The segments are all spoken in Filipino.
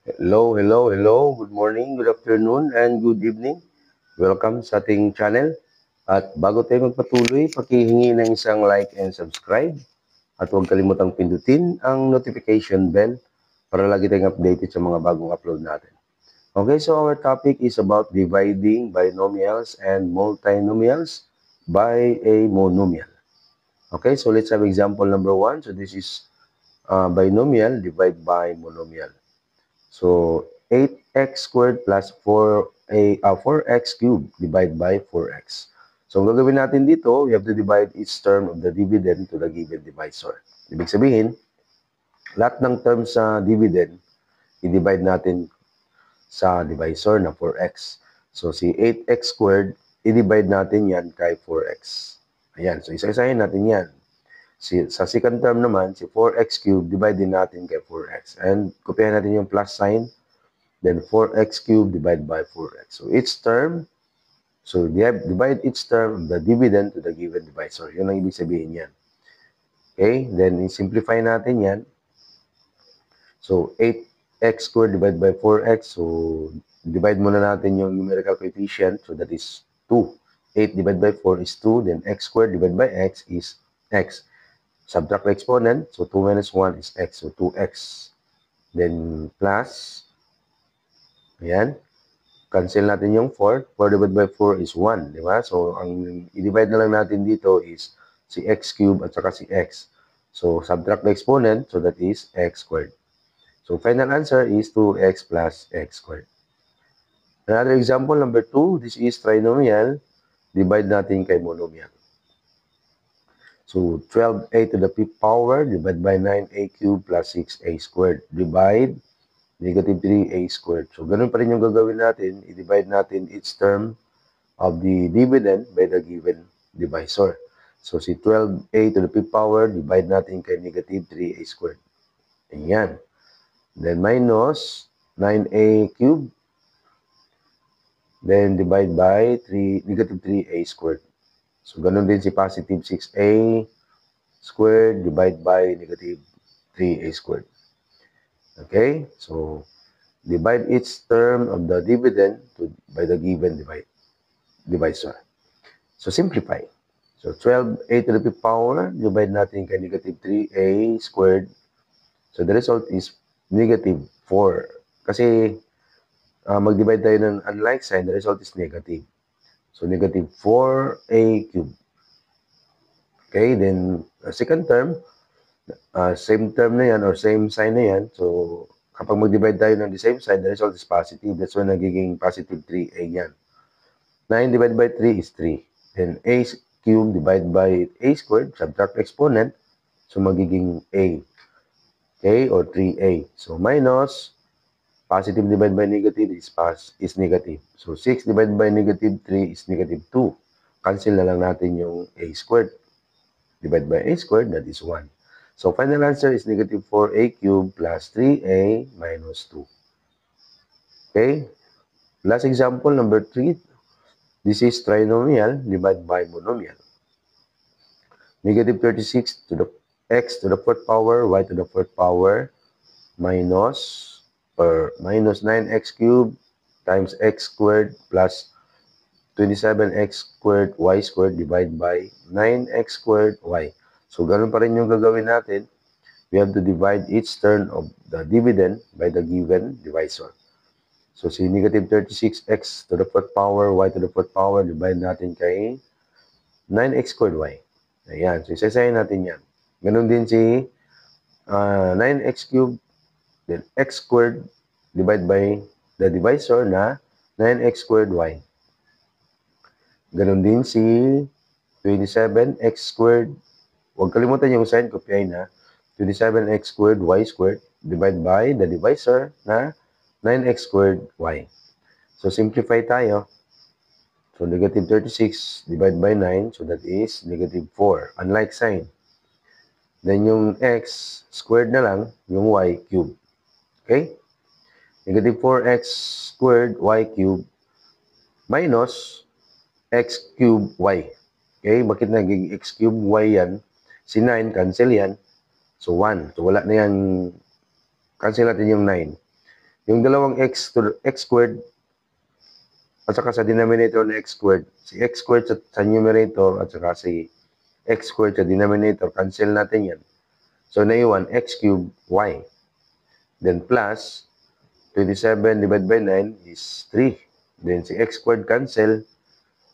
Hello. Good morning, good afternoon, and good evening. Welcome sa ating channel. At bago tayo magpatuloy, pakihingi ng isang like and subscribe. At huwag kalimutang pindutin ang notification bell para lagi tayong updated sa mga bagong upload natin. Okay, so our topic is about dividing binomials and multinomials by a monomial. Okay, so let's have example number 1. So this is binomial divided by monomial. So, 8x squared plus 4x cubed divided by 4x. So, ang gagawin natin dito, we have to divide each term of the dividend to the given divisor. Ibig sabihin, lahat ng terms sa dividend, i-divide natin sa divisor na 4x. So, si 8x squared, i-divide natin yan kay 4x. Ayan, so isa-isahin natin yan. Sa second term naman, si 4x cubed, divide din natin kay 4x. And kopyahin natin yung plus sign. Then 4x cubed divided by 4x. So each term, so divide each term of the dividend to the given divisor. Yun ang ibig sabihin yan. Okay, then i-simplify natin yan. So 8x squared divided by 4x. So divide muna natin yung numerical coefficient. So that is 2. 8 divided by 4 is 2. Then x squared divided by x is x. Subtract the exponent. So 2 minus 1 is x. So 2x. Then plus, ayan. Cancel natin yung 4. 4 divided by 4 is 1, di ba? So, ang i-divide na lang natin dito is si x cubed at saka si x. So, subtract the exponent, so that is x squared. So, final answer is 2x plus x squared. Another example, number 2, this is trinomial. Divide natin kay monomial. So, 12a to the 5th power divided by 9a cubed plus 6a squared. Divide negative 3a squared. So, ganun pa rin yung gagawin natin. I-divide natin each term of the dividend by the given divisor. So, si 12a to the 5th power, divide natin kay negative 3a squared. Ayan. Then, minus 9a cubed. Then, divide by negative 3a squared. So, ganun din si positive 6a squared, divide by negative 3a squared. Okay, so divide each term of the dividend by the given divisor. So simplify. So 12a to the 5th power, divide natin kay negative 3a squared. So the result is negative 4. Kasi mag-divide tayo ng unlike sign, the result is negative. So negative 4a cubed. Okay, then second term, same term na yan or same sign na yan. So kapag mag-divide tayo ng the same side, the result is positive. That's why nagiging positive 3a yan. 9 divided by 3 is 3. Then a cubed divided by a squared, subtract exponent. So magiging a. Okay, or 3a. So minus, positive divided by negative is negative. So 6 divided by negative 3 is negative 2. Cancel na lang natin yung a squared. Divided by a squared, that is 1. So, final answer is negative 4a cubed plus 3a minus 2. Okay? Last example, number 3. This is trinomial divided by monomial. Negative 36 to the x to the 4th power, y to the 4th power, minus 9x cubed times x squared plus 27x squared y squared divided by 9x squared y. So, ganun pa rin yung gagawin natin. We have to divide each term of the dividend by the given divisor. So, si negative 36x to the 4th power, y to the 4th power, divide natin kay 9x squared y. Ayan. So, isasayin natin yan. Ganun din si 9x cubed, then x squared, divide by the divisor na 9x squared y. Ganun din si 27x squared. Huwag kalimutan yung sign, kopyahin na. 27x squared y squared divided by the divisor na 9x squared y. So, simplify tayo. So, negative 36 divided by 9. So, that is negative 4. Unlike sign. Then, yung x squared na lang, yung y cubed. Okay? Negative 4x squared y cubed minus x cubed y. Okay? Bakit naging x cubed y yan? Si 9, cancel yan. So, 1. So, wala na yan. Cancel natin yung 9. Yung dalawang x to x squared at saka sa denominator na x squared, si x squared sa numerator at saka si x squared sa denominator, cancel natin yan. So, naiwan x cubed y. Then plus 27 divided by 9 is 3. Then si x squared cancel.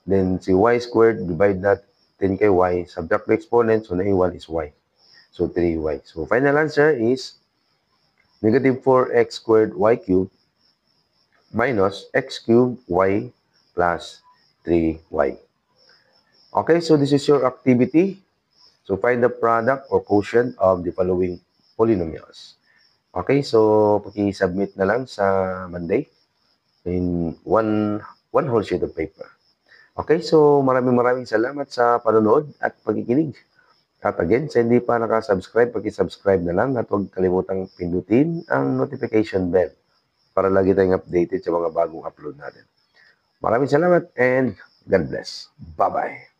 Then si y squared, divide natin kay y. Subtract the exponent, so naiwan is y. So 3y. So final answer is negative 4x squared y cubed minus x cubed y plus 3y. Okay, so this is your activity. So find the product or quotient of the following polynomials. Okay, so paki-submit na lang sa Monday in one whole sheet of paper. Okay, so maraming salamat sa panonood at pagkikinig. At again, sa hindi pa nakasubscribe, paki-subscribe na lang at huwag kalimutang pindutin ang notification bell para lagi tayong updated sa mga bagong upload natin. Maraming salamat and God bless. Bye-bye.